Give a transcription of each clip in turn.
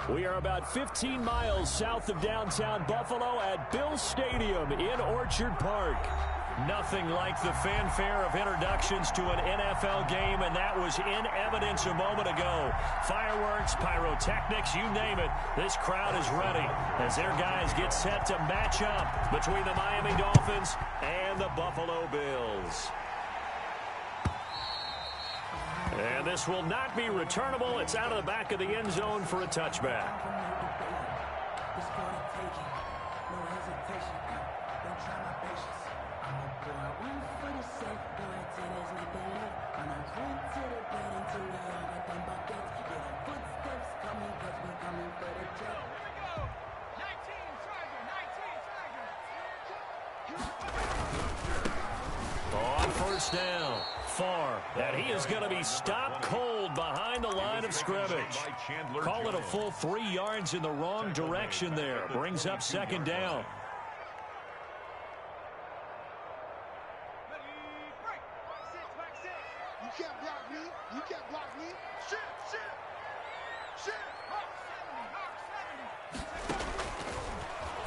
We are about 15 miles south of downtown Buffalo at Bills Stadium in Orchard Park. Nothing like the fanfare of introductions to an NFL game, and that was in evidence a moment ago. Fireworks, pyrotechnics, you name it. This crowd is ready as their guys get set to match up between the Miami Dolphins and the Buffalo Bills. And this will not be returnable. It's out of the back of the end zone for a touchback. On first down. Far, and he is going to be stopped cold behind the line of scrimmage. Call it a full 3 yards in the wrong direction there. Brings up second down. You can't block me. You can't block me.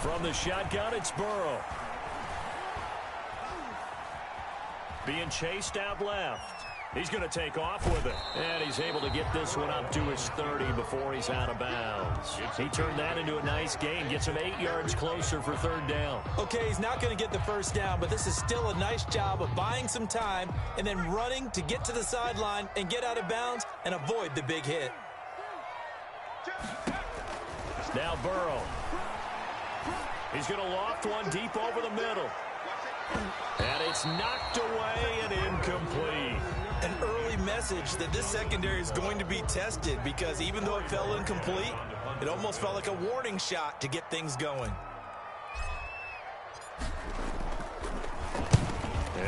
From the shotgun, it's Burrow. Being chased out left. He's going to take off with it. And he's able to get this one up to his 30 before he's out of bounds. He turned that into a nice gain. Gets him 8 yards closer for third down. Okay, he's not going to get the first down, but this is still a nice job of buying some time and then running to get to the sideline and get out of bounds and avoid the big hit. Now Burrow. He's going to loft one deep over the middle. And it's knocked away and incomplete. An early message that this secondary is going to be tested because even though it fell incomplete, it almost felt like a warning shot to get things going.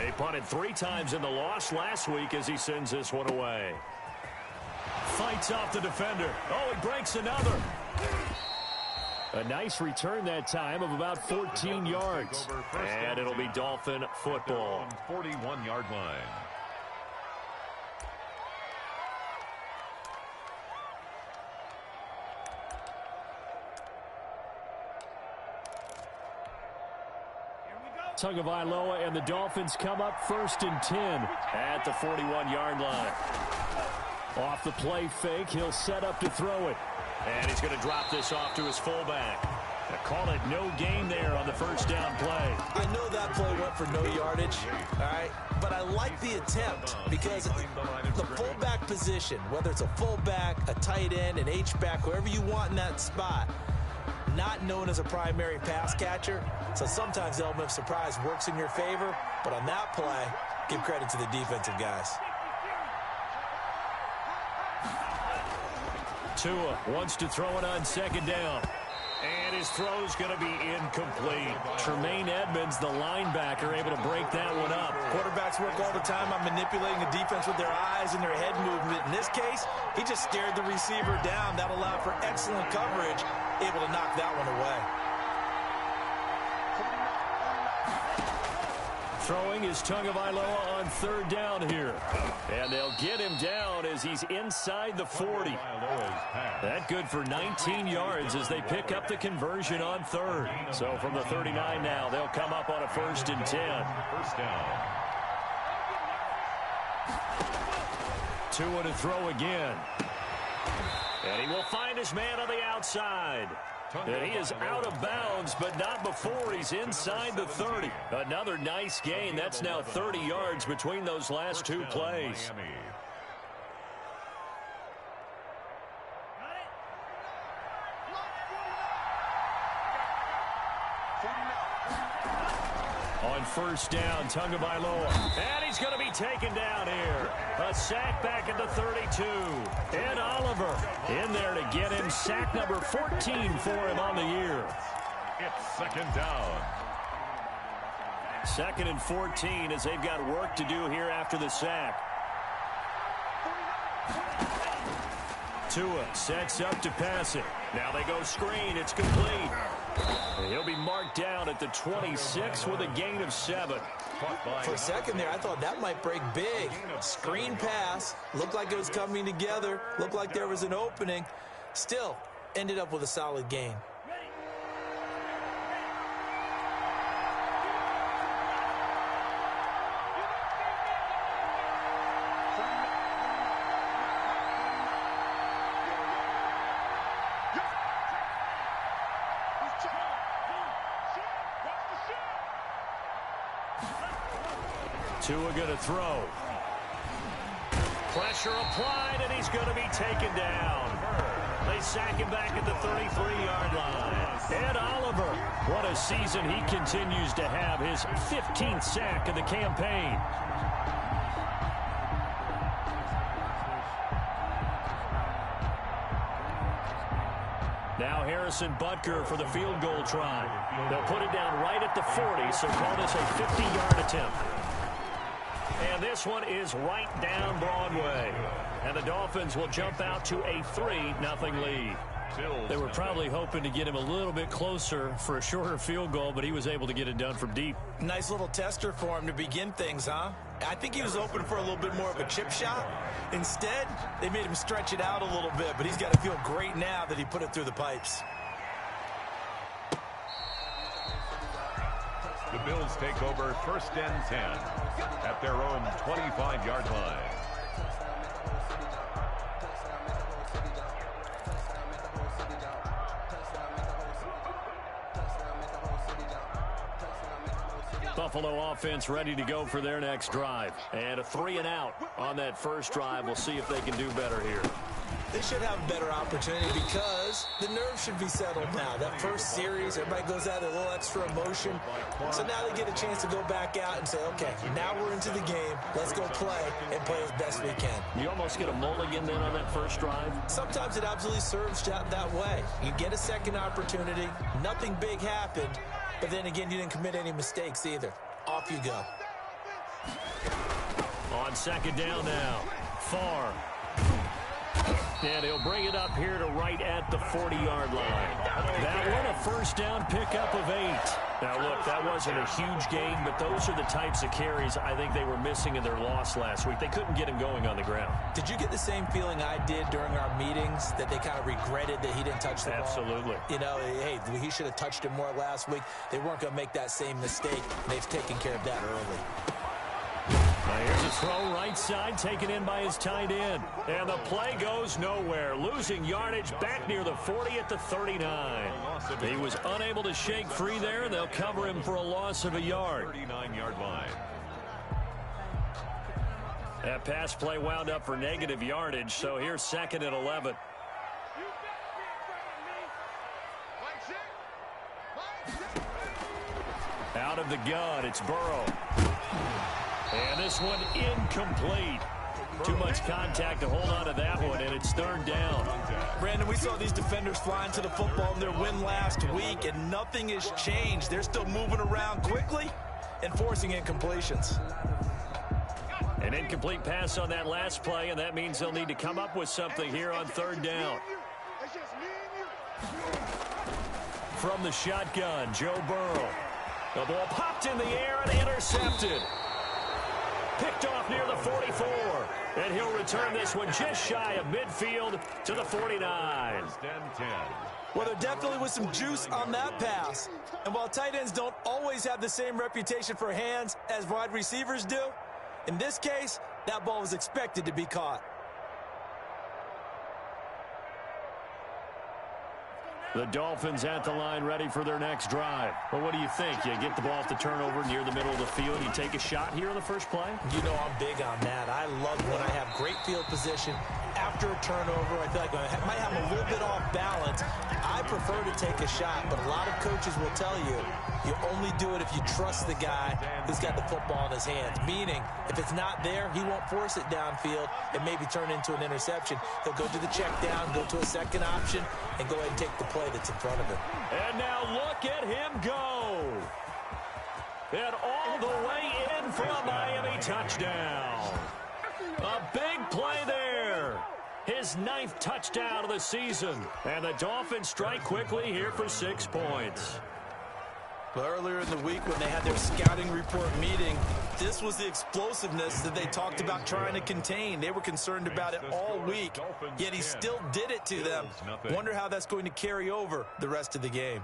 He punted 3 times in the loss last week as he sends this one away. Fights off the defender. Oh, he breaks another. A nice return that time of about 14 yards. And it'll be Dolphin football. 41-yard line. Tagovailoa and the Dolphins come up 1st and 10 at the 41-yard line. Off the play fake, he'll set up to throw it. And he's going to drop this off to his fullback. I call it no gain there on the first down play. I know that play went for no yardage, all right, but I like the attempt because the fullback position, whether it's a fullback, a tight end, an H-back, whoever you want in that spot, not known as a primary pass catcher, so sometimes the element of surprise works in your favor, but on that play, give credit to the defensive guys. Tua wants to throw it on second down. And his throw's going to be incomplete. Tremaine Edmonds, the linebacker, able to break that one up. Quarterbacks work all the time on manipulating the defense with their eyes and their head movement. In this case, he just stared the receiver down. That allowed for excellent coverage, able to knock that one away. Throwing is Tagovailoa on third down here. And they'll get him down as he's inside the 40. That good for 19 yards as they pick up the conversion on third. So from the 39 now, they'll come up on a 1st and 10. First down. Tua to throw again. And he will find his man on the outside. And he is out of bounds, but not before he's inside the 30. Another nice gain. That's now 30 yards between those last 2 plays. On first down, Tagovailoa. And he's going to be taken down here. A sack back at the 32. And Oliver in there to get him. Sack number 14 for him on the year. It's second down. 2nd and 14 as they've got work to do here after the sack. Tua sets up to pass it. Now they go screen. It's complete. And he'll be marked down at the 26 with a gain of 7. For a second there, I thought that might break big. Screen pass. Looked like it was coming together. Looked like there was an opening. Still, ended up with a solid gain. Tua going to throw. Pressure applied, and he's going to be taken down. They sack him back at the 33-yard line. Ed Oliver, what a season he continues to have. His 15th sack of the campaign. Now Harrison Butker for the field goal try. They'll put it down right at the 40, so call this a 50-yard attempt. And this one is right down Broadway. And the Dolphins will jump out to a 3-0 lead. They were probably hoping to get him a little bit closer for a shorter field goal, but he was able to get it done from deep. Nice little tester for him to begin things, huh? I think he was hoping for a little bit more of a chip shot. Instead, they made him stretch it out a little bit, but he's got to feel great now that he put it through the pipes. The Bills take over 1st and 10 at their own 25-yard line. Buffalo offense ready to go for their next drive. And a 3-and-out on that first drive. We'll see if they can do better here. They should have a better opportunity because the nerves should be settled now. That first series, everybody goes out with a little extra emotion. So now they get a chance to go back out and say, okay, now we're into the game. Let's go play and play as best we can. You almost get a mulligan then on that first drive? Sometimes it absolutely serves that way. You get a second opportunity. Nothing big happened. But then again, you didn't commit any mistakes either. Off you go. On second down now. Farr. And he'll bring it up here to right at the 40-yard line. That one, a first down pickup of 8. Now, look, that wasn't a huge gain, but those are the types of carries I think they were missing in their loss last week. They couldn't get him going on the ground. Did you get the same feeling I did during our meetings, that they kind of regretted that he didn't touch the ball? Absolutely. You know, hey, he should have touched it more last week. They weren't going to make that same mistake, and they've taken care of that early. Now here's a throw right side, taken in by his tight end. And the play goes nowhere. Losing yardage back near the 40 at the 39. He was unable to shake free there, and they'll cover him for a loss of a yard. 39-yard line. That pass play wound up for negative yardage, so here's 2nd and 11. Out of the gun, it's Burrow. And this one incomplete. Too much contact to hold on to that one, and it's 3rd down. Brandon, we saw these defenders flying to the football in their win last week, and nothing has changed. They're still moving around quickly and forcing incompletions. An incomplete pass on that last play, and that means they'll need to come up with something here on 3rd down. From the shotgun, Joe Burrow. The ball popped in the air and intercepted. Picked off near the 44. And he'll return this one just shy of midfield to the 49. 1st and 10. Well, there definitely was some juice on that pass. And while tight ends don't always have the same reputation for hands as wide receivers do, in this case, that ball was expected to be caught. The Dolphins at the line ready for their next drive. Well, what do you think? You get the ball off the turnover near the middle of the field. You take a shot here on the first play? You know I'm big on that. I love when I have great field position. After a turnover, I feel like I might have a little bit off balance. I prefer to take a shot, but a lot of coaches will tell you, you only do it if you trust the guy who's got the football in his hands. Meaning, if it's not there, he won't force it downfield and maybe turn into an interception. He'll go to the check down, go to a second option, and go ahead and take the play that's in front of him. And now look at him go. And all the way in for a Miami touchdown. A big play there. His 9th touchdown of the season. And the Dolphins strike quickly here for 6 points. Well, earlier in the week when they had their scouting report meeting, this was the explosiveness that they talked about trying to contain. They were concerned about it all week, yet he still did it to them. Wonder how that's going to carry over the rest of the game.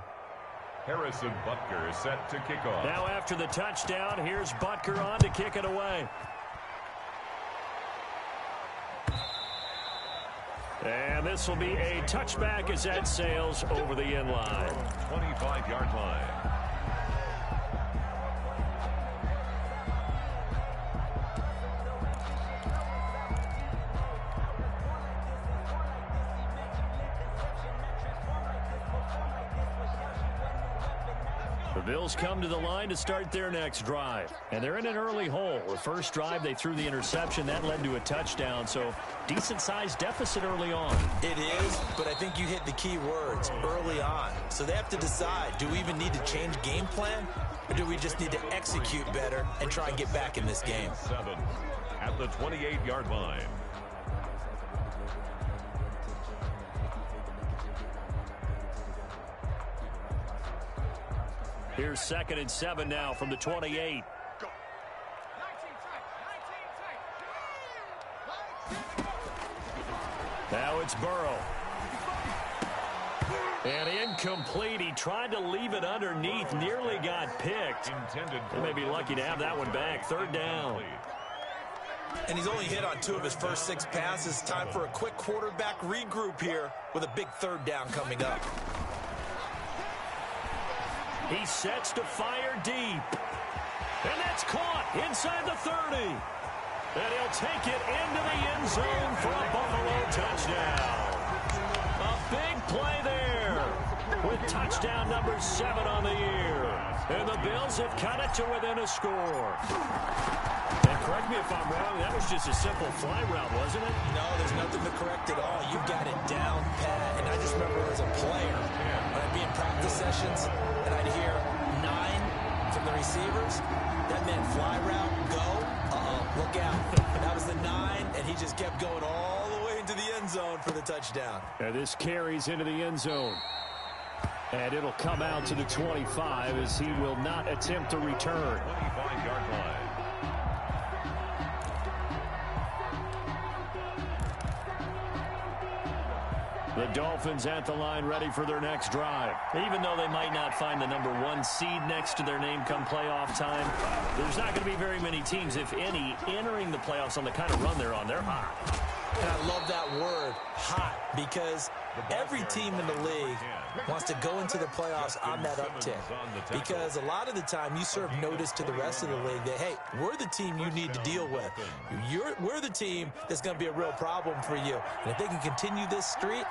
Harrison Butker is set to kick off. Now after the touchdown, here's Butker on to kick it away. And this will be a touchback as that sails over the end line. 25-yard line. The Bills come to the line to start their next drive. And they're in an early hole. The first drive, they threw the interception. That led to a touchdown. So decent-sized deficit early on. It is, but I think you hit the key words, early on. So they have to decide, do we even need to change game plan? Or do we just need to execute better and try and get back in this game? 7 at the 28-yard line. Here's 2nd and 7 now from the 28. Now it's Burrow. And incomplete. He tried to leave it underneath. Nearly got picked. They may be lucky to have that one back. 3rd down. And he's only hit on 2 of his first 6 passes. Time for a quick quarterback regroup here with a big 3rd down coming up. He sets to fire deep. And that's caught inside the 30. And he'll take it into the end zone for a Buffalo touchdown. A big play there with touchdown number 7 on the year. And the Bills have cut it to within a score. And correct me if I'm wrong, that was just a simple fly route, wasn't it? No, there's nothing to correct at all. You got it down pat. And I just remember as a player, when I'd be in practice sessions, and I'd hear 9 from the receivers, that meant fly route, go, look out. That was the 9, and he just kept going all the way into the end zone for the touchdown. And this carries into the end zone. And it'll come out to the 25 as he will not attempt to return. 25-yard line. The Dolphins at the line ready for their next drive. Even though they might not find the number 1 seed next to their name come playoff time, there's not going to be very many teams, if any, entering the playoffs on the kind of run they're on. They're hot. And I love that word, hot, because every team in the league wants to go into the playoffs on that uptick. Because a lot of the time you serve notice to the rest of the league that, hey, we're the team you need to deal with. We're the team that's going to be a real problem for you. And if they can continue this streak,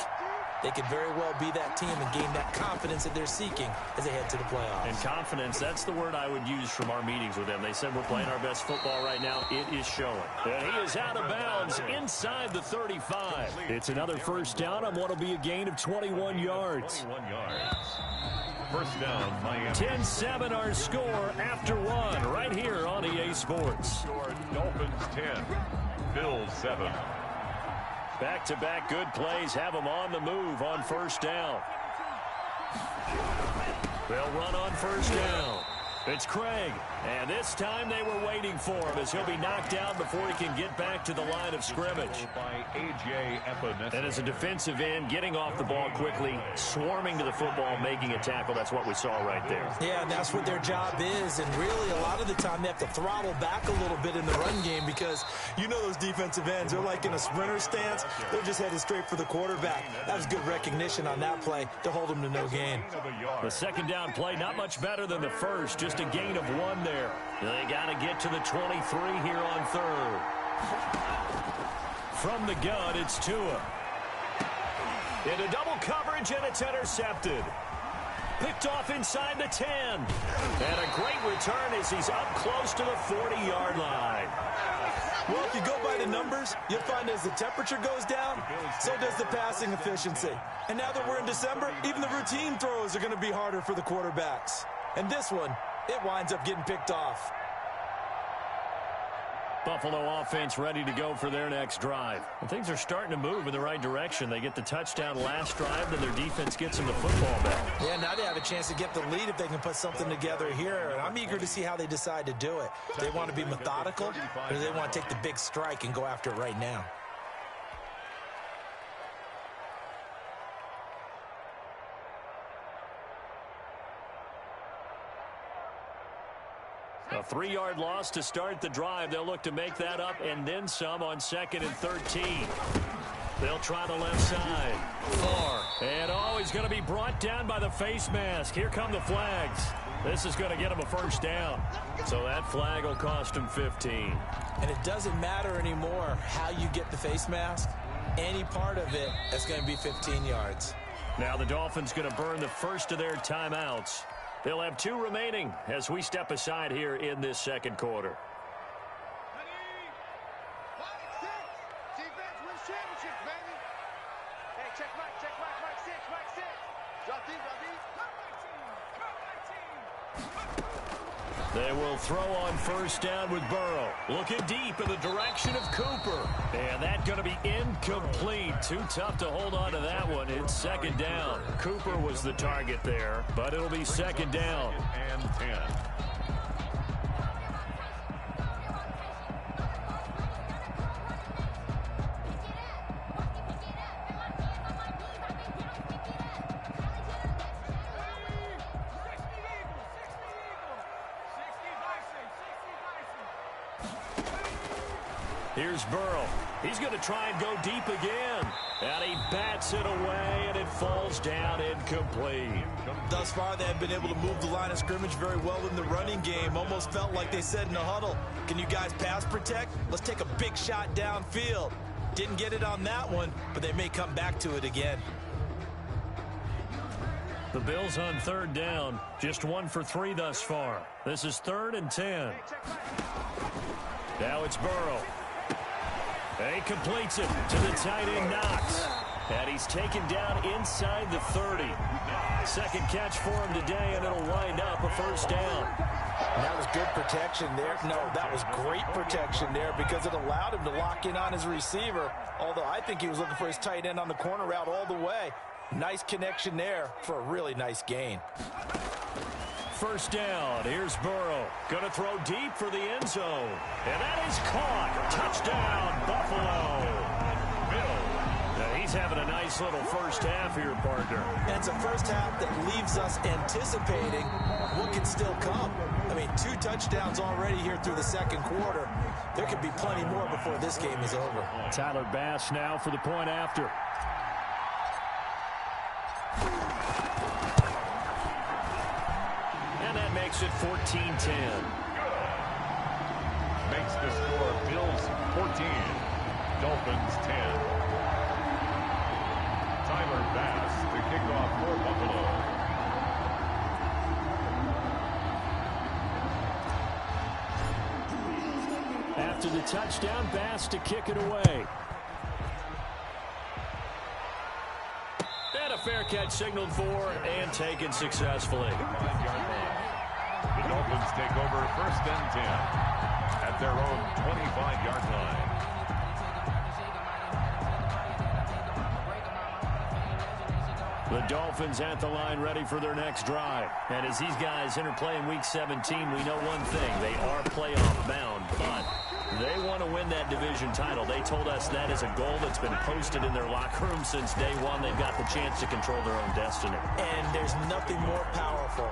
they could very well be that team and gain that confidence that they're seeking as they head to the playoffs. And confidence, that's the word I would use from our meetings with them. They said we're playing our best football right now. It is showing. And he is out of bounds inside the 35. It's another first down on what will be a gain of 21 yards. 21 yards. First down, Miami. 10-7 our score after 1 right here on EA Sports. Dolphins 10, Bills 7. Back-to-back good plays have them on the move on first down. They'll run on first down. It's Craig, and this time they were waiting for him as he'll be knocked out before he can get back to the line of scrimmage. By A.J. Epinesa. And as a defensive end, getting off the ball quickly, swarming to the football, making a tackle, that's what we saw right there. Yeah, and that's what their job is, and really a lot of the time they have to throttle back a little bit in the run game because you know those defensive ends, they're like in a sprinter stance, they're just headed straight for the quarterback. That was good recognition on that play to hold them to no gain. The second down play, not much better than the first, just a gain of 1 there. They got to get to the 23 here on 3rd. From the gun, it's Tua. Into double coverage, and it's intercepted. Picked off inside the 10. And a great return as he's up close to the 40-yard line. Well, if you go by the numbers, you'll find as the temperature goes down, so does the passing efficiency. And now that we're in December, even the routine throws are going to be harder for the quarterbacks. And this one, it winds up getting picked off. Buffalo offense ready to go for their next drive. And things are starting to move in the right direction. They get the touchdown last drive, then their defense gets them the football back. Yeah, now they have a chance to get the lead if they can put something together here. And I'm eager to see how they decide to do it. If they want to be methodical, or do they want to take the big strike and go after it right now? A 3-yard loss to start the drive. They'll look to make that up and then some on 2nd and 13. They'll try the left side. Far. And he's going to be brought down by the face mask. Here come the flags. This is going to get him a first down. So that flag will cost him 15. And it doesn't matter anymore how you get the face mask. Any part of it, that's going to be 15 yards. Now the Dolphins going to burn the first of their timeouts. They'll have 2 remaining as we step aside here in this second quarter. Defense wins championships, baby. Hey, check Mike 6, Mike 6. Drop deep. They will throw on first down with Burrow. Looking deep in the direction of Cooper. And that's going to be incomplete. Too tough to hold on to that one. It's 2nd down. Cooper was the target there, but it'll be 2nd down. And 10. Here's Burrow. He's going to try and go deep again. And he bats it away, and it falls down incomplete. Thus far, they have been able to move the line of scrimmage very well in the running game. Almost felt like they said in the huddle, can you guys pass protect? Let's take a big shot downfield. Didn't get it on that one, but they may come back to it again. The Bills on 3rd down. Just 1 for 3 thus far. This is 3rd and 10. Now it's Burrow. And he completes it to the tight end, Knox. And he's taken down inside the 30. Second catch for him today, and it'll wind up a first down. And that was good protection there. No, that was great protection there because it allowed him to lock in on his receiver. Although I think he was looking for his tight end on the corner route all the way. Nice connection there for a really nice gain. First down. Here's Burrow. Going to throw deep for the end zone. And that is caught. Touchdown, Buffalo. Now he's having a nice little first half here, partner. And it's a first half that leaves us anticipating what can still come. I mean, 2 touchdowns already here through the second quarter. There could be plenty more before this game is over. Tyler Bass now for the point after. And that makes it 14-10. Makes the score Bills 14, Dolphins 10. Tyler Bass to kick off for Buffalo. After the touchdown, Bass to kick it away. And a fair catch signaled for and taken successfully. The Dolphins take over 1st and 10 at their own 25-yard line. The Dolphins at the line ready for their next drive. And as these guys interplay in Week 17, we know one thing. They are playoff bound, but they want to win that division title. They told us that is a goal that's been posted in their locker room since day one. They've got the chance to control their own destiny. And there's nothing more powerful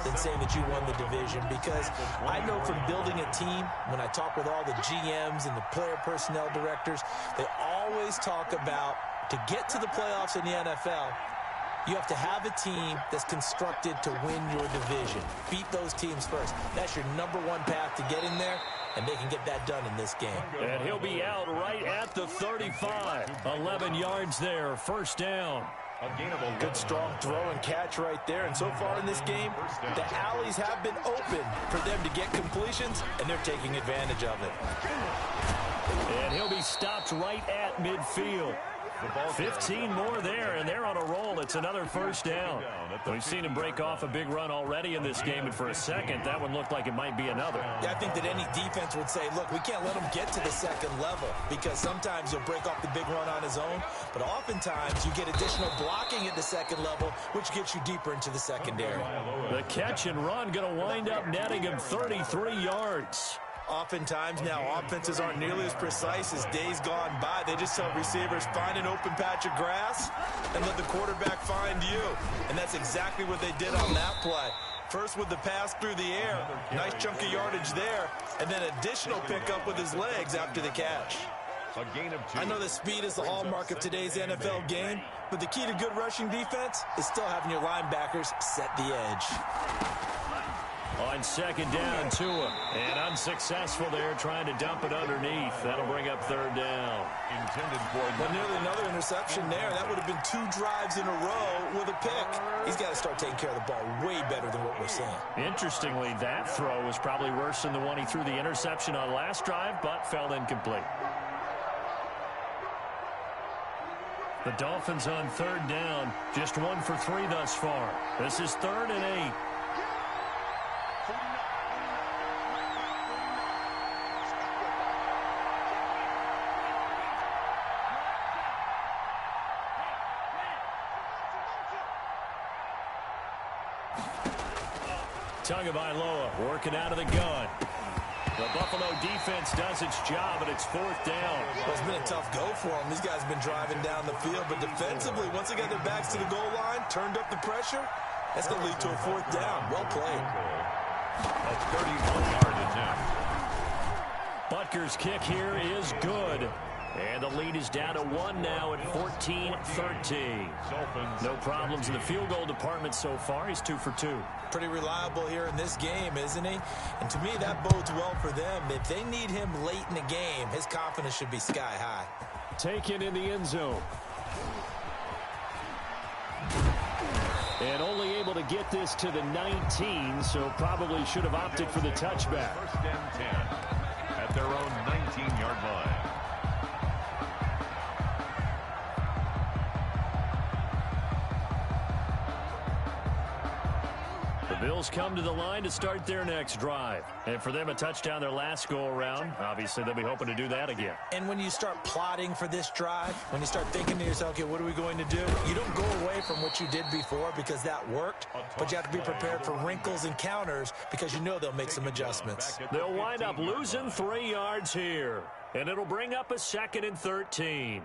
than saying that you won the division, because I know from building a team, when I talk with all the GMs and the player personnel directors, they always talk about to get to the playoffs in the NFL, you have to have a team that's constructed to win your division. Beat those teams first. That's your #1 path to getting there, and they can get that done in this game. And he'll be out right at the 35. 11 yards there, first down. Good strong throw and catch right there. And so far in this game, the alleys have been open for them to get completions, and they're taking advantage of it. And he'll be stopped right at midfield. the ball. 15 more there, and they're on a roll. It's another first down. We've seen him break off a big run already in this game, and for a second, that one looked like it might be another. Yeah, I think that any defense would say, look, we can't let him get to the second level because sometimes he'll break off the big run on his own, but oftentimes you get additional blocking at the second level, which gets you deeper into the secondary. The catch and run going to wind up netting him 33 yards. Oftentimes now offenses aren't nearly as precise as days gone by. They just tell receivers, find an open patch of grass and let the quarterback find you. And that's exactly what they did on that play. First with the pass through the air, nice chunk of yardage there, and then additional pickup with his legs after the catch. A gain of 2. I know that speed is the hallmark of today's NFL game, but the key to good rushing defense is still having your linebackers set the edge. On second down, Tua, and unsuccessful there, trying to dump it underneath. That'll bring up third down. Intended for But nearly another interception there. That would have been 2 drives in a row with a pick. He's got to start taking care of the ball way better than what we're seeing. Interestingly, that throw was probably worse than the one he threw the interception on last drive, but fell incomplete. The Dolphins on third down, just 1 for 3 thus far. This is 3rd and 8. Tagovailoa working out of the gun. The Buffalo defense does its job, and it's 4th down. Well, it's been a tough go for them. These guys have been driving down the field, but defensively, once they got their backs to the goal line, turned up the pressure, that's going to lead to a 4th down. Well played. a 31-yard attempt. Butker's kick here is good. And the lead is down to 1 now at 14-13. No problems in the field goal department so far. He's 2 for 2. Pretty reliable here in this game, isn't he? And to me, that bodes well for them. If they need him late in the game, his confidence should be sky high. Taken in the end zone. And only able to get this to the 19, so probably should have opted for the touchback. 1st and 10 at their own 19-yard line. The Bills come to the line to start their next drive. And for them, a touchdown their last go-around. Obviously, they'll be hoping to do that again. And when you start plotting for this drive, when you start thinking to yourself, okay, what are we going to do? You don't go away from what you did before because that worked, but you have to be prepared for wrinkles and counters because you know they'll make some adjustments. They'll wind up losing 3 yards here. And it'll bring up a 2nd and 13.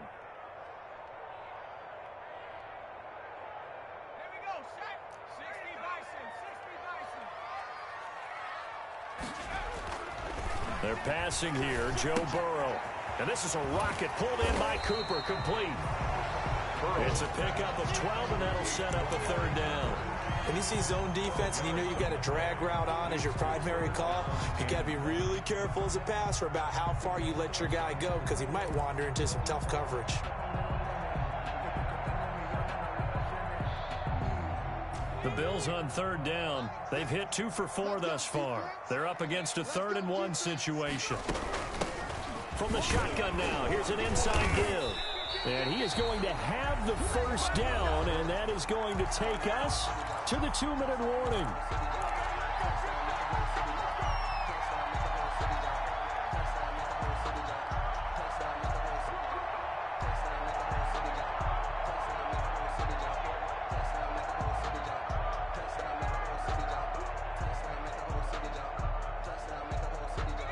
They're passing here, Joe Burrow. And this is a rocket pulled in by Cooper, complete. It's a pickup of 12, and that'll set up a 3rd down. When you see zone defense and you know you've got a drag route on as your primary call, you got to be really careful as a passer about how far you let your guy go because he might wander into some tough coverage. The Bills on 3rd down. They've hit 2 for 4 thus far. They're up against a 3rd and 1 situation. From the shotgun now, here's an inside give. And he is going to have the 1st down, and that is going to take us to the 2-minute warning.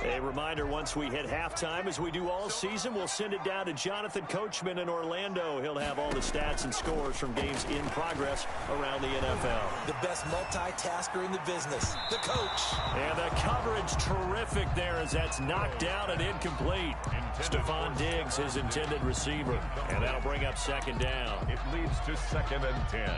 A reminder, once we hit halftime, as we do all season, we'll send it down to Jonathan Coachman in Orlando. He'll have all the stats and scores from games in progress around the NFL. The best multitasker in the business, the coach. And the coverage terrific there as that's knocked down and incomplete. Stephon Diggs, his intended receiver. And that'll bring up 2nd down. It leads to 2nd and 10.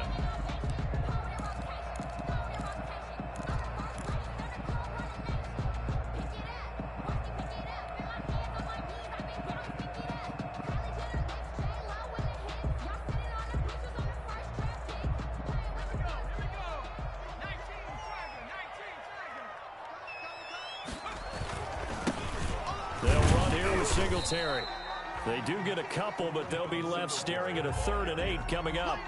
They'll run here with Singletary. They do get a couple, but they'll be left staring at a 3rd and 8 coming up.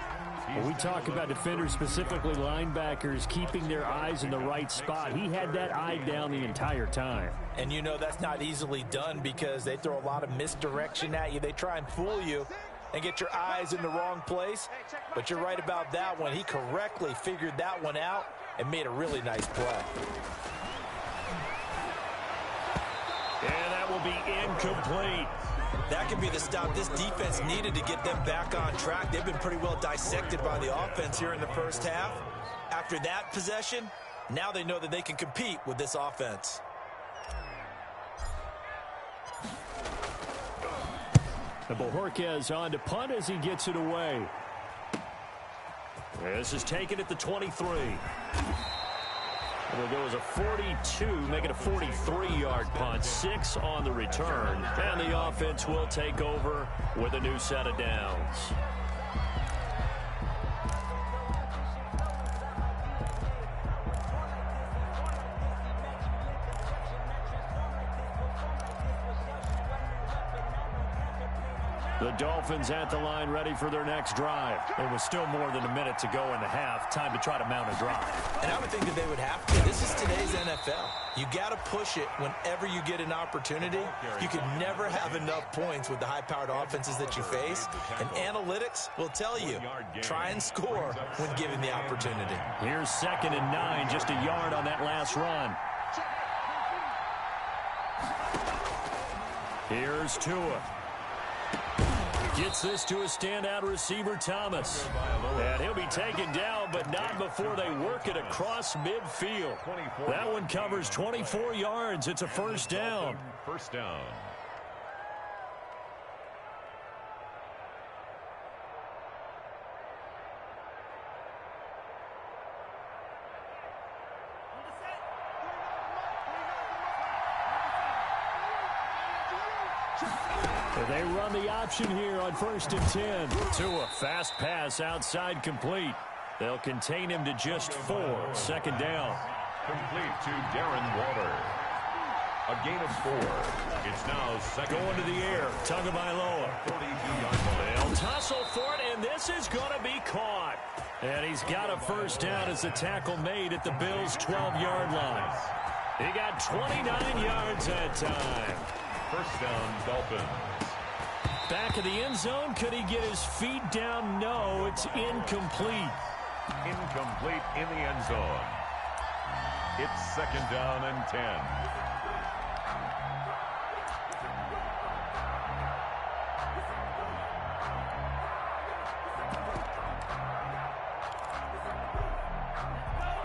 When we talk about defenders, specifically linebackers, keeping their eyes in the right spot, he had that eye down the entire time. And you know that's not easily done because they throw a lot of misdirection at you. They try and fool you and get your eyes in the wrong place. But you're right about that one. He correctly figured that one out and made a really nice play. And that will be incomplete. That could be the stop this defense needed to get them back on track. They've been pretty well dissected by the offense here in the first half. After that possession, now they know that they can compete with this offense. The Bojorquez on to punt as he gets it away. This is taken at the 23. It'll go as a 42, make it a 43-yard punt. 6 on the return. And the offense will take over with a new set of downs. The Dolphins at the line, ready for their next drive. There was still more than a minute to go in the half. Time to try to mount a drive. And I would think that they would have to. This is today's NFL. You got to push it whenever you get an opportunity. You can never have enough points with the high-powered offenses that you face. And analytics will tell you, try and score when given the opportunity. Here's 2nd and 9, just a yard on that last run. Here's Tua. Gets this to a standout receiver, Thomas. And he'll be taken down, but not before they work it across midfield. That one covers 24 yards. It's a 1st down. First down. They run the option here on 1st and 10. Tua, fast pass outside complete. They'll contain him to just 4. 2nd down. Complete to Darren Water. A gain of 4. It's now 2nd. Going to the air. Tagovailoa. 42-yard line. They'll tussle for it, and this is going to be caught. And he's got a 1st down as the tackle made at the Bills' 12-yard line. He got 29 yards that time. 1st down, Dolphins. Back of the end zone. Could he get his feet down? No, it's incomplete. Incomplete in the end zone. It's 2nd down and 10.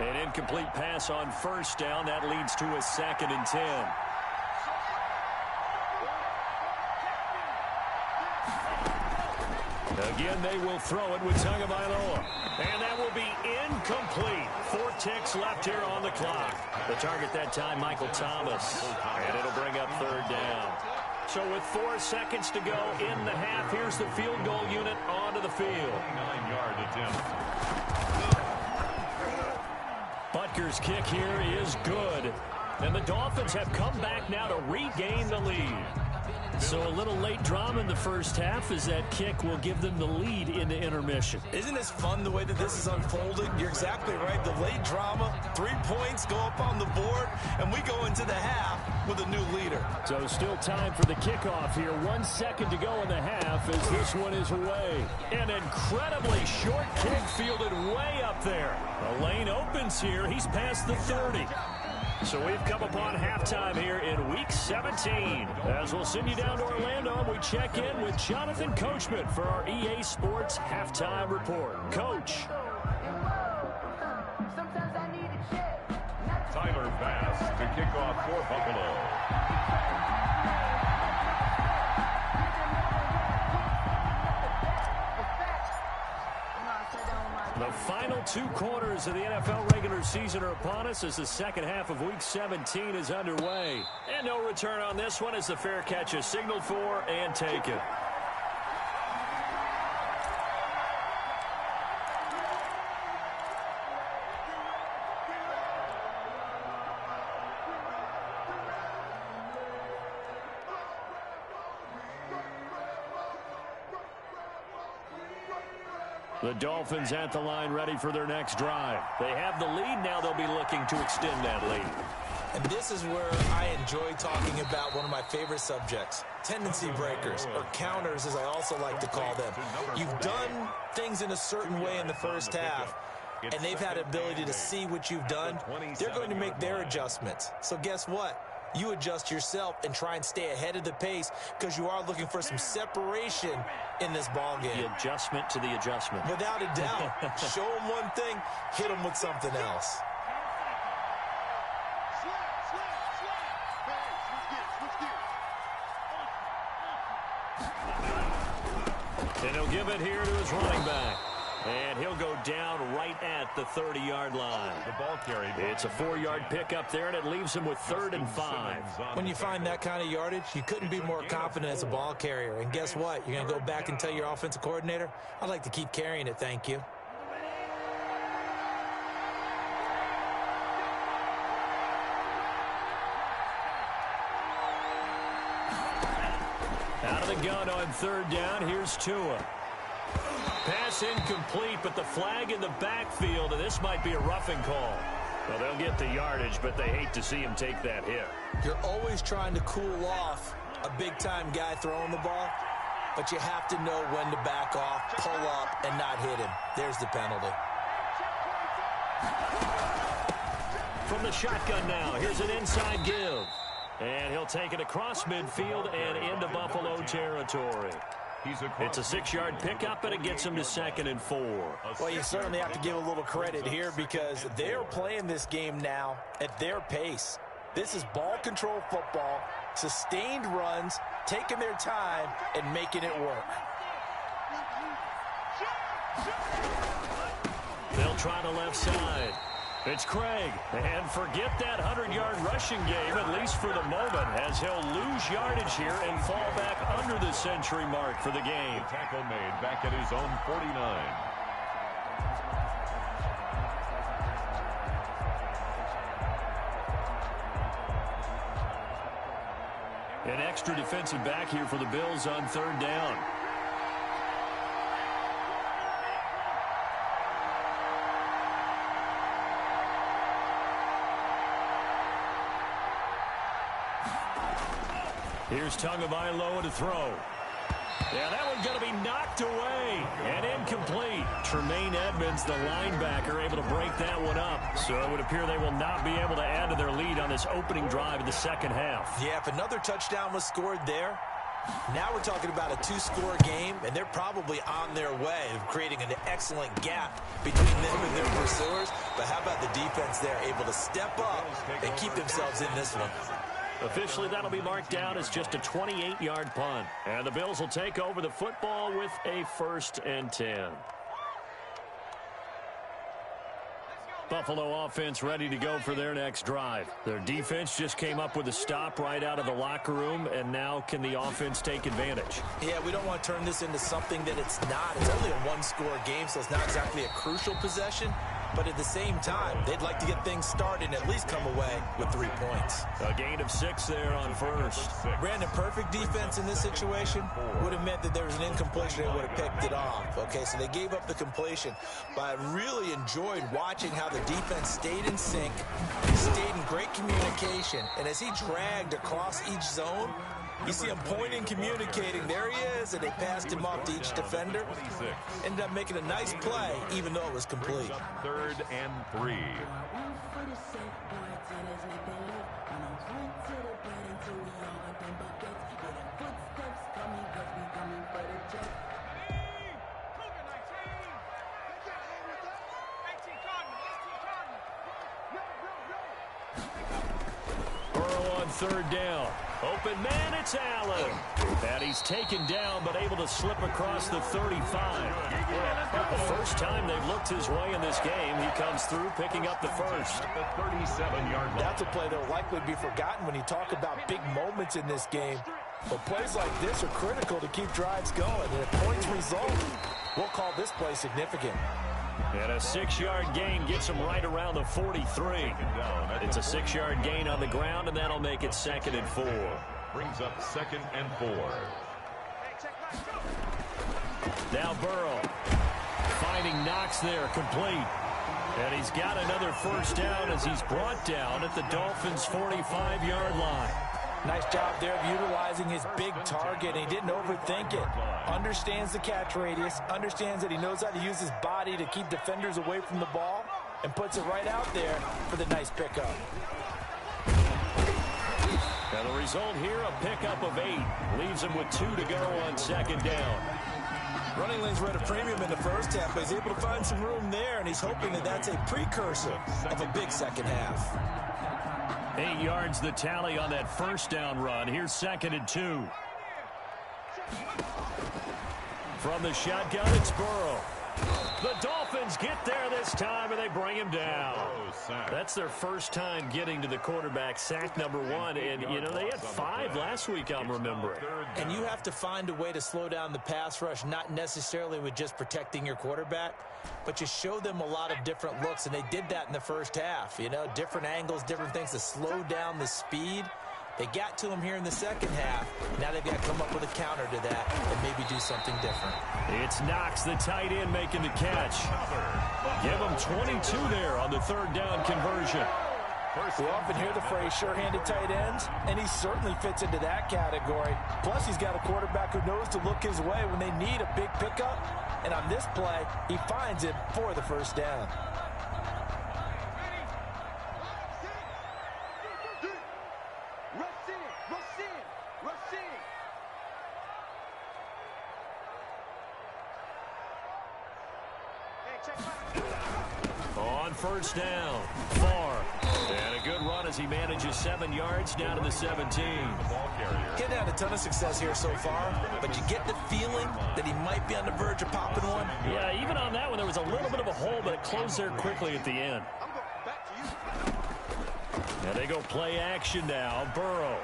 An incomplete pass on 1st down. That leads to a 2nd and 10. Again, they will throw it with Tagovailoa. And that will be incomplete. 4 ticks left here on the clock. The target that time, Michael Thomas. And it'll bring up 3rd down. So with 4 seconds to go in the half, here's the field goal unit onto the field. 9-yard attempt. Butker's kick here is good. And the Dolphins have come back now to regain the lead. So a little late drama in the first half as that kick will give them the lead into intermission. Isn't this fun the way that this is unfolding? You're exactly right. The late drama, 3 points go up on the board, and we go into the half with a new leader. So still time for the kickoff here. 1 second to go in the half as this one is away. An incredibly short kick fielded way up there. The lane opens here. He's past the 30. So we've come upon halftime here in Week 17. As we'll send you down to Orlando, we check in with Jonathan Coachman for our EA Sports Halftime Report. Coach. Tyler Bass to kick off for Buffalo. The final 2 quarters of the NFL regular season are upon us as the second half of Week 17 is underway. And no return on this one as the fair catch is signaled for and taken. The Dolphins at the line ready for their next drive. They have the lead. Now they'll be looking to extend that lead. And this is where I enjoy talking about one of my favorite subjects, tendency breakers, or counters as I also like to call them. You've done things in a certain way in the first half, and they've had the ability to see what you've done. They're going to make their adjustments. So guess what? You adjust yourself and try and stay ahead of the pace because you are looking for some separation in this ball game. The adjustment to the adjustment. Without a doubt. Show them one thing, hit them with something else. And he'll give it here to his running back. And he'll go down right at the 30-yard line. The ball carried. It's a 4-yard pickup there, and it leaves him with 3rd and 5. When you find that kind of yardage, you couldn't be more confident as a ball carrier. And guess what? You're going to go back and tell your offensive coordinator, I'd like to keep carrying it, thank you. Out of the gun on 3rd down, here's Tua. Pass incomplete, but the flag in the backfield, and this might be a roughing call. Well, they'll get the yardage, but they hate to see him take that hit. You're always trying to cool off a big-time guy throwing the ball, but you have to know when to back off, pull up, and not hit him. There's the penalty. From the shotgun now, here's an inside give. And he'll take it across midfield and into Buffalo territory. It's a 6-yard pickup, and it gets him to 2nd and 4. Well, you certainly have to give a little credit here because they're playing this game now at their pace. This is ball control football, sustained runs, taking their time, and making it work. They'll try the left side. It's Craig, and forget that 100-yard rushing game, at least for the moment, as he'll lose yardage here and fall back under the century mark for the game. The tackle made back at his own 49. An extra defensive back here for the Bills on 3rd down. Here's Tagovailoa to throw. Yeah, that one's going to be knocked away and incomplete. Tremaine Edmonds, the linebacker, able to break that one up. So it would appear they will not be able to add to their lead on this opening drive of the second half. Yeah, if another touchdown was scored there, now we're talking about a 2-score game, and they're probably on their way of creating an excellent gap between them and their pursuers. But how about the defense there, able to step up and keep themselves in this one? Officially, that'll be marked down as just a 28-yard punt. And the Bills will take over the football with a 1st and 10. Buffalo offense ready to go for their next drive. Their defense just came up with a stop right out of the locker room, and now can the offense take advantage? Yeah, we don't want to turn this into something that it's not. It's only a 1-score game, so it's not exactly a crucial possession. But at the same time, they'd like to get things started and at least come away with 3 points. A gain of 6 there on 1st. Brandon, perfect defense in this situation would have meant that there was an incompletion and would have picked it off. Okay, so they gave up the completion. But I really enjoyed watching how the defense stayed in sync, stayed in great communication. And as he dragged across each zone, you see him pointing, communicating. There he is, and they passed him off to each defender. Ended up making a nice play, even though it was complete. 3rd and 3. Burrow on 3rd down. Open man, it's Allen. And he's taken down, but able to slip across the 35. The first time they've looked his way in this game, he comes through picking up the 1st. The 37-yard line. That's a play that will likely be forgotten when you talk about big moments in this game. But plays like this are critical to keep drives going. And if points result, we'll call this play significant. And a 6-yard gain gets him right around the 43. It's a 6-yard gain on the ground, and that'll make it 2nd and 4. Brings up 2nd and 4. Now Burrow Finding Knox there, complete. And he's got another first down as he's brought down at the Dolphins' 45-yard line. Nice job there of utilizing his big target. He didn't overthink it. Understands the catch radius, understands that he knows how to use his body to keep defenders away from the ball, and puts it right out there for the nice pickup. And the result here, a pickup of 8. Leaves him with 2 to go on second down. Running lanes were at a premium in the first half, but he's able to find some room there, and he's hoping that that's a precursor of a big second half. 8 yards the tally on that first down run. Here's 2nd and 2. From the shotgun, it's Burrow. The Dolphins get there this time, and they bring him down. That's their first time getting to the quarterback, sack number 1. And, you know, they had 5 last week, I'm remembering. And you have to find a way to slow down the pass rush, not necessarily with just protecting your quarterback, but you show them a lot of different looks, and they did that in the first half. You know, different angles, different things to slow down the speed. They got to him here in the second half. Now they've got to come up with a counter to that and maybe do something different. It's Knox, the tight end, making the catch. Give him 22 there on the third down conversion. We often hear the phrase sure-handed tight ends, and he certainly fits into that category. Plus, he's got a quarterback who knows to look his way when they need a big pickup. And on this play, he finds it for the first down. On first down, far. And a good run as he manages 7 yards down to the 17. Getting had a ton of success here so far, but you get the feeling that he might be on the verge of popping one. Yeah, even on that one, there was a little bit of a hole, but it closed there quickly at the end. And they go play action now. Burrow.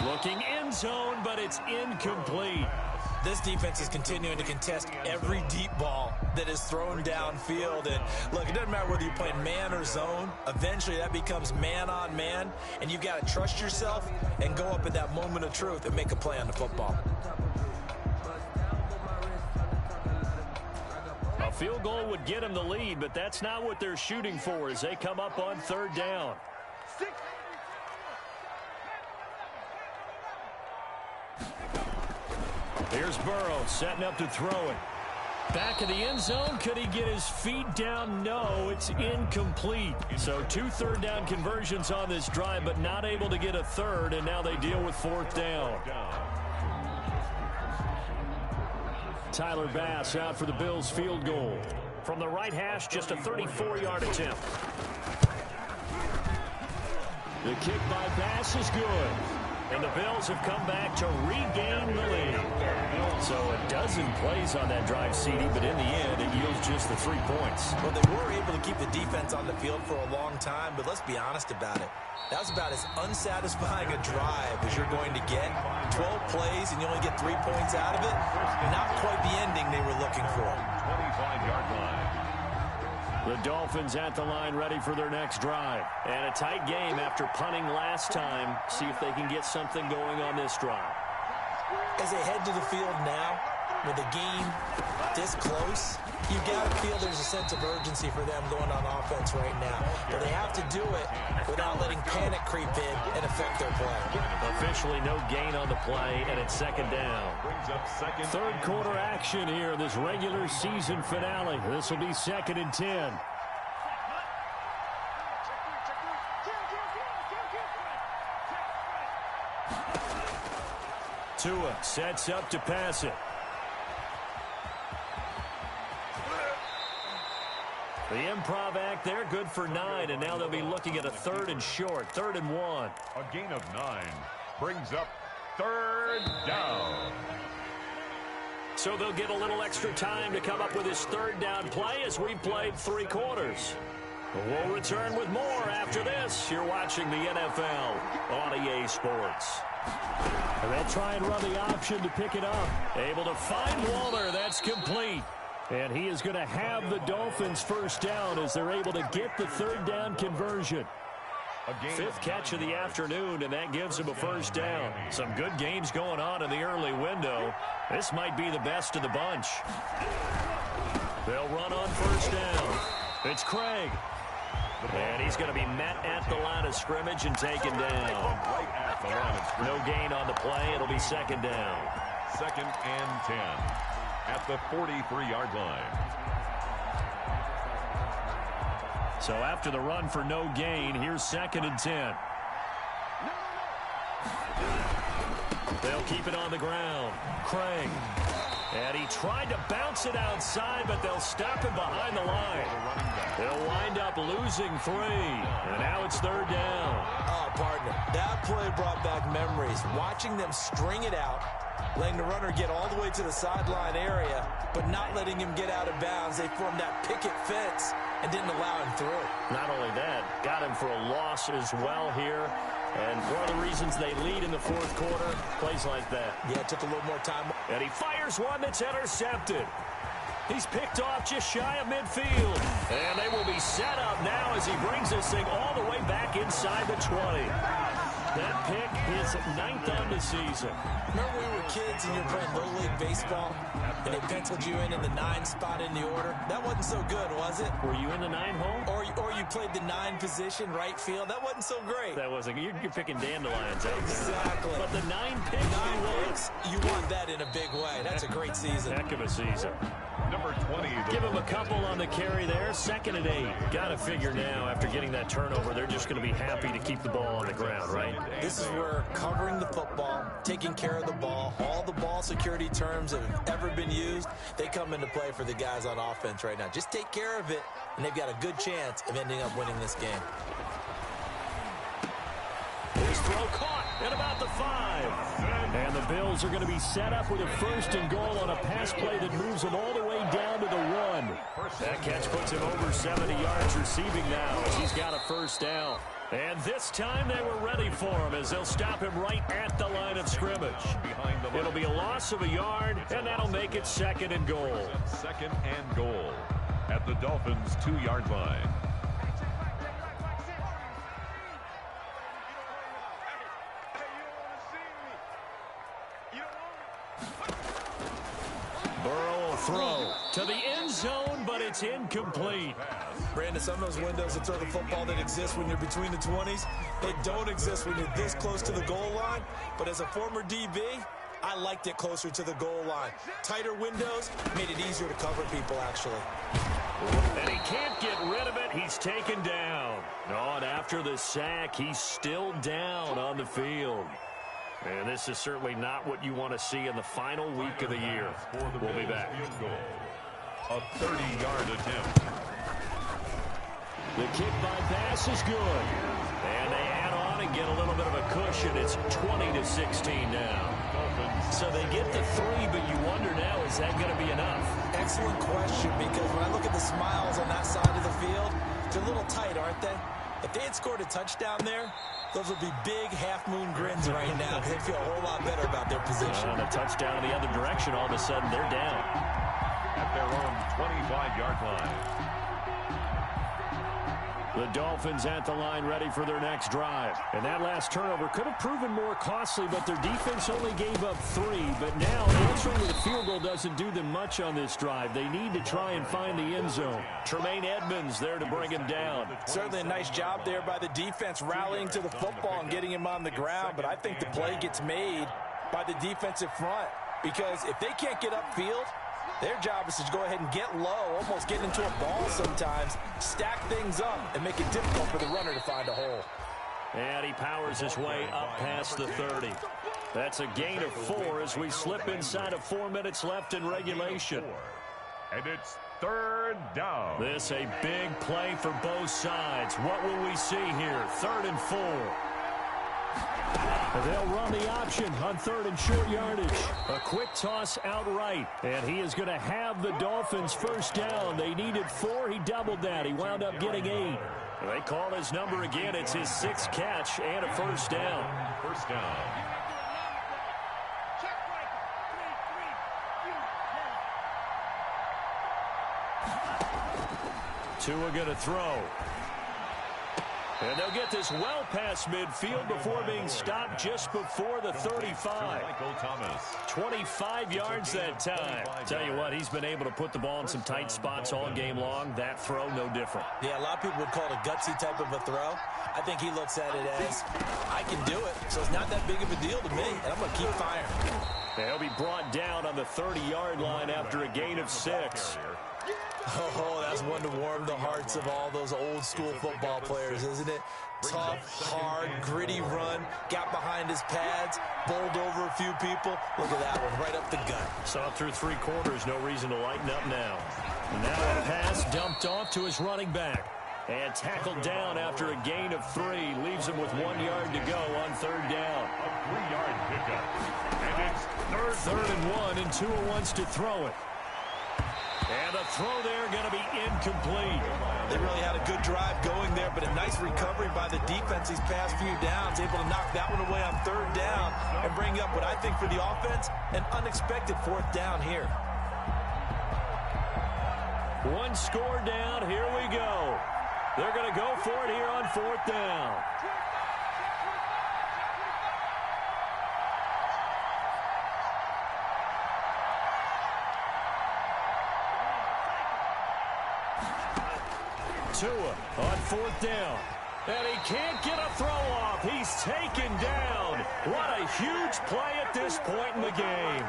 Looking end zone, but it's incomplete. This defense is continuing to contest every deep ball that is thrown downfield. And look, it doesn't matter whether you're playing man or zone. Eventually, that becomes man on man. And you've got to trust yourself and go up at that moment of truth and make a play on the football. A field goal would get them the lead, but that's not what they're shooting for as they come up on third down. Here's Burrow setting up to throw it. Back of the end zone. Could he get his feet down? No, it's incomplete. So 2 third down conversions on this drive, but not able to get a third, and now they deal with fourth down. Tyler Bass out for the Bills field goal. From the right hash, just a 34-yard attempt. The kick by Bass is good. And the Bills have come back to regain the lead. So a dozen plays on that drive, CD, but in the end, it yields just the 3 points. Well, they were able to keep the defense on the field for a long time, but let's be honest about it. That was about as unsatisfying a drive as you're going to get. 12 plays and you only get 3 points out of it. Not quite the ending they were looking for. 25-yard line. The Dolphins at the line ready for their next drive. And a tight game after punting last time. See if they can get something going on this drive. As they head to the field now, with the game this close, you've got to feel there's a sense of urgency for them going on offense right now. But they have to do it without letting panic creep in and affect their play. Officially no gain on the play, and it's second down. Third quarter action here in this regular season finale. This will be 2nd and 10. Tua sets up to pass it. The improv act there, good for 9, and now they'll be looking at a 3rd and short, 3rd and 1. A gain of 9 brings up 3rd down. So they'll get a little extra time to come up with his 3rd down play as we played 3 quarters. We'll return with more after this. You're watching the NFL on EA Sports. And they'll try and run the option to pick it up. Able to find Waller. That's complete. And he is going to have the Dolphins first down as they're able to get the 3rd down conversion. Fifth catch of the afternoon, and that gives him a first down. Some good games going on in the early window. This might be the best of the bunch. They'll run on first down. It's Craig. And he's going to be met at the line of scrimmage and taken down. No gain on the play. It'll be second down. 2nd and 10 at the 43-yard line. So after the run for no gain, here's 2nd and 10. They'll keep it on the ground. Craig. And he tried to bounce it outside, but they'll stop him behind the line. They'll wind up losing 3. And now it's 3rd down. Oh, partner, that play brought back memories. Watching them string it out, letting the runner get all the way to the sideline area, but not letting him get out of bounds. They formed that picket fence and didn't allow him through. Not only that, got him for a loss as well here. And one of the reasons they lead in the 4th quarter, plays like that. Yeah, it took a little more time. And he fires one that's intercepted. He's picked off just shy of midfield. And they will be set up now as he brings this thing all the way back inside the 20. That pick is 9th on the season. Remember when we were kids and you were playing Little League Baseball and they penciled you in the 9 spot in the order? That wasn't so good, was it? Were you in the 9 hole? Or you played the 9 position, right field? That wasn't so great. That wasn't. You're picking dandelions out there. Exactly. But the 9 picks. 9 picks, you want that in a big way. That's a great season. Heck of a season. Number 20. Give him a couple on the carry there. 2nd and 8. Got to figure now, after getting that turnover, they're just going to be happy to keep the ball on the ground, right? This is where covering the football, taking care of the ball, all the ball security terms that have ever been used, they come into play for the guys on offense right now. Just take care of it, and they've got a good chance of ending up winning this game. His throw caught at about the 5. And the Bills are going to be set up with a 1st and goal on a pass play that moves them all the way down to the 1. That catch puts him over 70 yards receiving now as he's got a first down. And this time they were ready for him as they'll stop him right at the line of scrimmage. It'll be a loss of a yard, and that'll make it 2nd and goal. 2nd and goal at the Dolphins' 2-yard line. Burrow will throw to the end zone, but it's incomplete. Brandon, some of those windows to throw the football that exist when you're between the 20s, they don't exist when you're this close to the goal line. But as a former DB, I liked it closer to the goal line. Tighter windows made it easier to cover people, actually. And he can't get rid of it. He's taken down. Oh, and after the sack, he's still down on the field. And this is certainly not what you want to see in the final week of the year. We'll be back. A 30-yard attempt. The kick by pass is good. And they add on and get a little bit of a cushion. It's 20-16 now. So they get the 3, but you wonder now, is that going to be enough? Excellent question, because when I look at the smiles on that side of the field, they're a little tight, aren't they? If they had scored a touchdown there, those would be big half-moon grins right now because they feel a whole lot better about their position. And a touchdown in the other direction, all of a sudden they're down. At their own 25-yard line. The Dolphins at the line ready for their next drive. And that last turnover could have proven more costly, but their defense only gave up 3. But now answering with a field goal doesn't do them much on this drive. They need to try and find the end zone. Tremaine Edmonds there to bring him down. Certainly a nice job there by the defense rallying to the football and getting him on the ground. But I think the play gets made by the defensive front, because if they can't get upfield, their job is to go ahead and get low, almost get into a ball sometimes, stack things up, and make it difficult for the runner to find a hole. And he powers his way up past the 30. That's a gain of 4 as we slip inside of 4 minutes left in regulation. And it's 3rd down. This a big play for both sides. What will we see here? 3rd and 4. They'll run the option on 3rd and short yardage. A quick toss outright. And he is going to have the Dolphins first down. They needed 4. He doubled that. He wound up getting 8. They call his number again. It's his 6th catch and a first down. First down. Tua going to throw. And they'll get this well past midfield before being stopped just before the 35. 25 yards that time. Tell you what, he's been able to put the ball in some tight spots all game long. That throw, no different. Yeah, a lot of people would call it a gutsy type of a throw. I think he looks at it as, I can do it, so it's not that big of a deal to me, and I'm going to keep firing. He'll be brought down on the 30-yard line after a gain of 6. Oh, that's one to warm the hearts of all those old-school football players, isn't it? Tough, hard, gritty run, got behind his pads, bowled over a few people. Look at that one, right up the gut. Saw through 3 quarters, no reason to lighten up now. Now a pass dumped off to his running back. And tackled down after a gain of 3. Leaves him with 1 yard to go on 3rd down. A 3-yard pickup. And it's third and 1, and Tua wants to throw it. And the throw there going to be incomplete. They really had a good drive going there, but a nice recovery by the defense these past few downs. Able to knock that one away on 3rd down and bring up what I think for the offense, an unexpected 4th down here. 1 score down. Here we go. They're going to go for it here on 4th down. Tua on 4th down. And he can't get a throw off. He's taken down. What a huge play at this point in the game.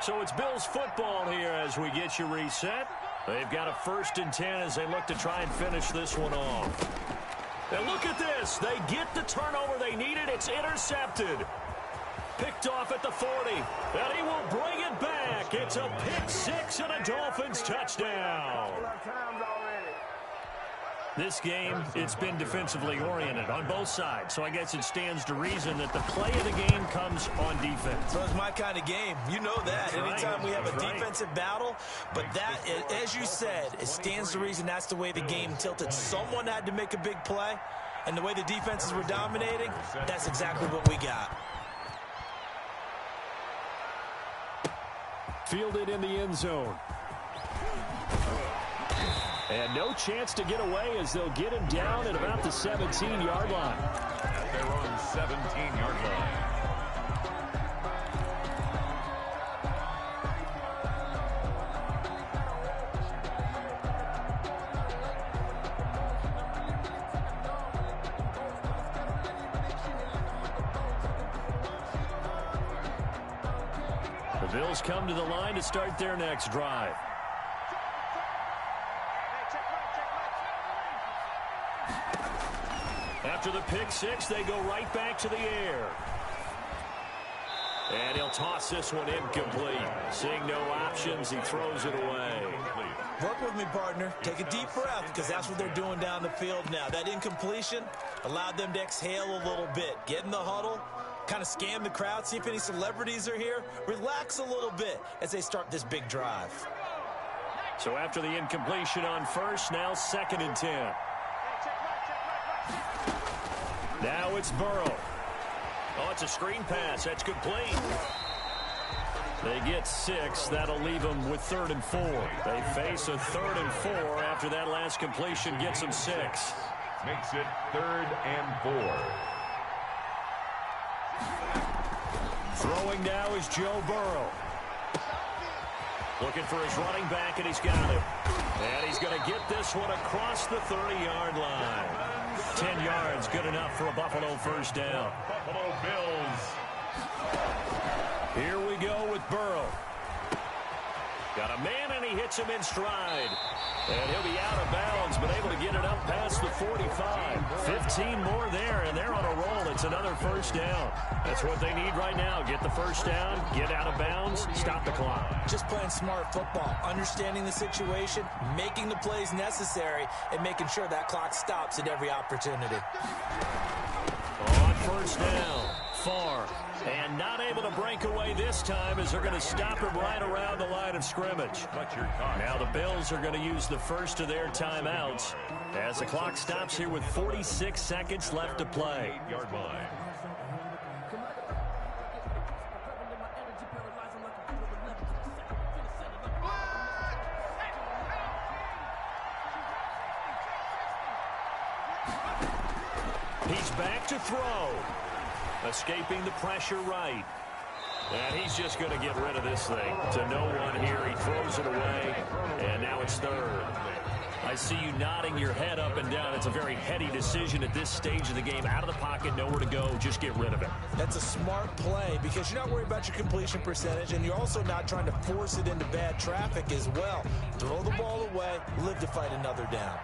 So it's Bills football here as we get you reset. They've got a 1st and 10 as they look to try and finish this one off. And look at this. They get the turnover they needed. It's intercepted. Picked off at the 40. And he will bring it back. It's a pick 6 and a Dolphins touchdown. This game, it's been defensively oriented on both sides. So I guess it stands to reason that the play of the game comes on defense. So it's my kind of game. You know that. Anytime we have a defensive battle. But that, as you said, it stands to reason that's the way the game tilted. Someone had to make a big play. And the way the defenses were dominating, that's exactly what we got. Fielded in the end zone. And no chance to get away as they'll get him down at about the 17-yard line. At their own 17-yard line. The Bills come to the line to start their next drive. After the pick 6, they go right back to the air. And he'll toss this one incomplete. Seeing no options, he throws it away. Work with me, partner. Take a deep breath, because that's what they're doing down the field now. That incompletion allowed them to exhale a little bit. Get in the huddle, kind of scan the crowd, see if any celebrities are here. Relax a little bit as they start this big drive. So after the incompletion on 1st, now 2nd and 10. Now it's Burrow. Oh, it's a screen pass. That's complete. They get 6. That'll leave them with 3rd and 4. They face a 3rd and 4 after that last completion gets them 6. Makes it 3rd and 4. Throwing now is Joe Burrow. Looking for his running back, and he's got it. And he's going to get this one across the 30-yard line. 10 yards, good enough for a Buffalo 1st down. Buffalo Bills. Here we go with Burrow. Got a man, and he hits him in stride. And he'll be out of bounds, but able to get it up past the 45. 15 more there, and they're on a roll. It's another 1st down. That's what they need right now. Get the 1st down, get out of bounds, stop the clock. Just playing smart football, understanding the situation, making the plays necessary, and making sure that clock stops at every opportunity. On 1st down, far. And not able to break away this time as they're going to stop him right around the line of scrimmage. Now the Bills are going to use the first of their timeouts as the clock stops here with 46 seconds left to play. Yard line. He's back to throw. Escaping the pressure right. And he's just going to get rid of this thing to no one here. He throws it away, and now it's third. I see you nodding your head up and down. It's a very heady decision at this stage of the game. Out of the pocket, nowhere to go. Just get rid of it. That's a smart play because you're not worried about your completion percentage, and you're also not trying to force it into bad traffic as well. Throw the ball away, live to fight another down.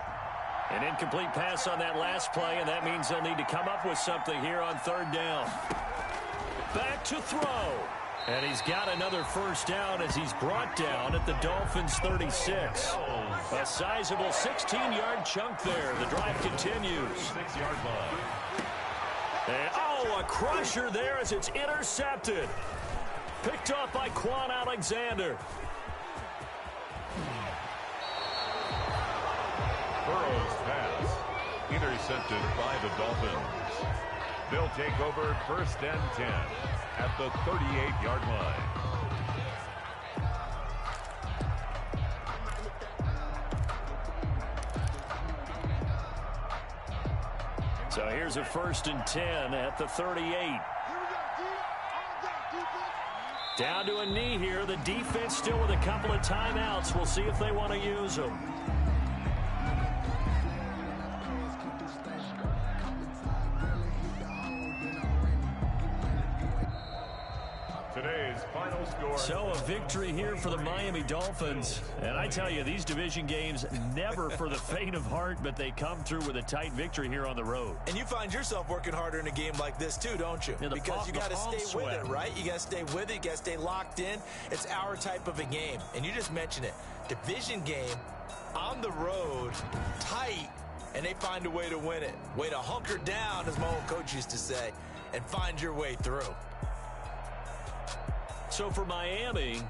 An incomplete pass on that last play, and that means they'll need to come up with something here on third down. Back to throw. And he's got another first down as he's brought down at the Dolphins' 36. A sizable 16-yard chunk there. The drive continues. 6-yard line. And, a crusher there as it's intercepted. Picked off by Quan Alexander. Burrow's pass intercepted by the Dolphins. They'll take over first and 10 at the 38-yard line. So here's a first and 10 at the 38. Down to a knee here. The defense still with a couple of timeouts. We'll see if they want to use them. Today's final score. So a victory here for the Miami Dolphins. And I tell you, these division games never for the faint of heart, but they come through with a tight victory here on the road. And you find yourself working harder in a game like this too, don't you? Yeah, because you got to stay with it, right? You got to stay with it. You got to stay locked in. It's our type of a game. And you just mentioned it. Division game on the road, tight, and they find a way to win it. Way to hunker down, as my old coach used to say, and find your way through. So for Miami,